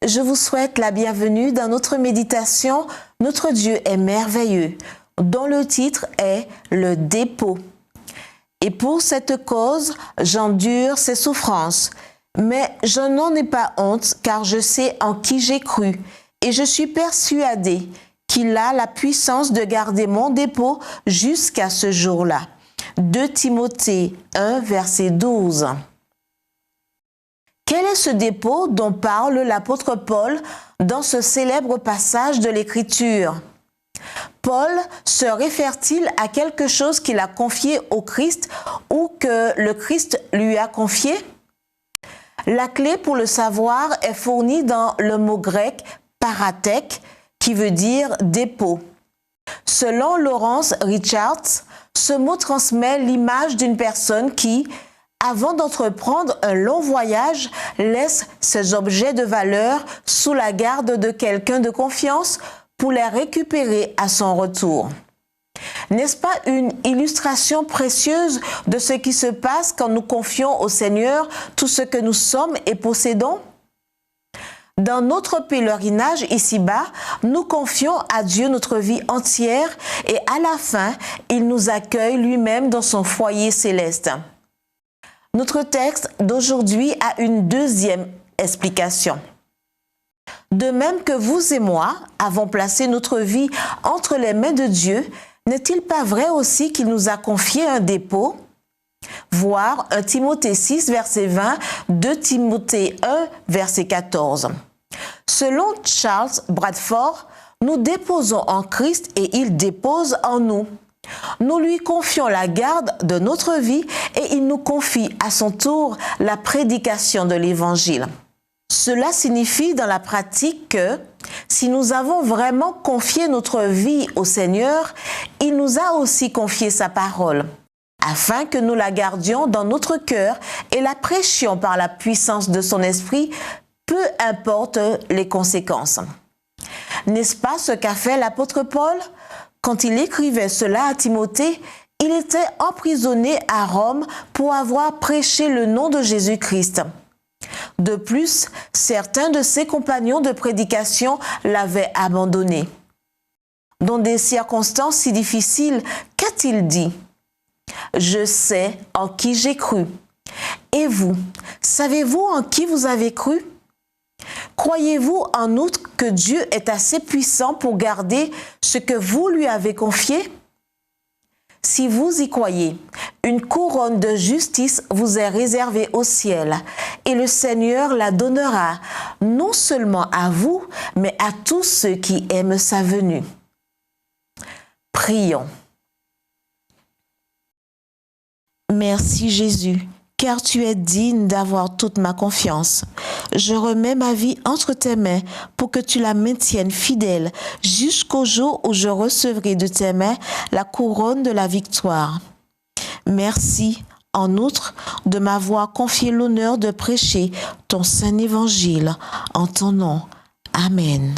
je vous souhaite la bienvenue dans notre méditation « Notre Dieu est merveilleux » dont le titre est « Le dépôt ». Et pour cette cause, j'endure ces souffrances. Mais je n'en ai pas honte car je sais en qui j'ai cru et je suis persuadée qu'il a la puissance de garder mon dépôt jusqu'à ce jour-là. 2 Timothée 1, verset 12. Quel est ce dépôt dont parle l'apôtre Paul dans ce célèbre passage de l'Écriture? Paul se réfère-t-il à quelque chose qu'il a confié au Christ ou que le Christ lui a confié? La clé pour le savoir est fournie dans le mot grec « parathèque » qui veut dire « dépôt ». Selon Lawrence Richards, ce mot transmet l'image d'une personne qui, avant d'entreprendre un long voyage, laisse ses objets de valeur sous la garde de quelqu'un de confiance pour les récupérer à son retour. N'est-ce pas une illustration précieuse de ce qui se passe quand nous confions au Seigneur tout ce que nous sommes et possédons? Dans notre pèlerinage ici-bas, nous confions à Dieu notre vie entière et à la fin, il nous accueille lui-même dans son foyer céleste. Notre texte d'aujourd'hui a une deuxième explication. De même que vous et moi avons placé notre vie entre les mains de Dieu, n'est-il pas vrai aussi qu'il nous a confié un dépôt? Voir 1 Timothée 6, verset 20, 2 Timothée 1, verset 14. Selon Charles Bradford, nous déposons en Christ et il dépose en nous. Nous lui confions la garde de notre vie et il nous confie à son tour la prédication de l'Évangile. Cela signifie dans la pratique que si nous avons vraiment confié notre vie au Seigneur, il nous a aussi confié sa parole, afin que nous la gardions dans notre cœur et la prêchions par la puissance de son esprit, peu importe les conséquences. N'est-ce pas ce qu'a fait l'apôtre Paul? Quand il écrivait cela à Timothée, il était emprisonné à Rome pour avoir prêché le nom de Jésus-Christ. De plus, certains de ses compagnons de prédication l'avaient abandonné. Dans des circonstances si difficiles, qu'a-t-il dit? « Je sais en qui j'ai cru. » Et vous, savez-vous en qui vous avez cru? Croyez-vous en outre que Dieu est assez puissant pour garder ce que vous lui avez confié? Si vous y croyez, une couronne de justice vous est réservée au ciel et le Seigneur la donnera non seulement à vous, mais à tous ceux qui aiment sa venue. Prions. Merci Jésus, car tu es digne d'avoir toute ma confiance. Je remets ma vie entre tes mains pour que tu la maintiennes fidèle jusqu'au jour où je recevrai de tes mains la couronne de la victoire. Merci, en outre, de m'avoir confié l'honneur de prêcher ton saint évangile en ton nom. Amen.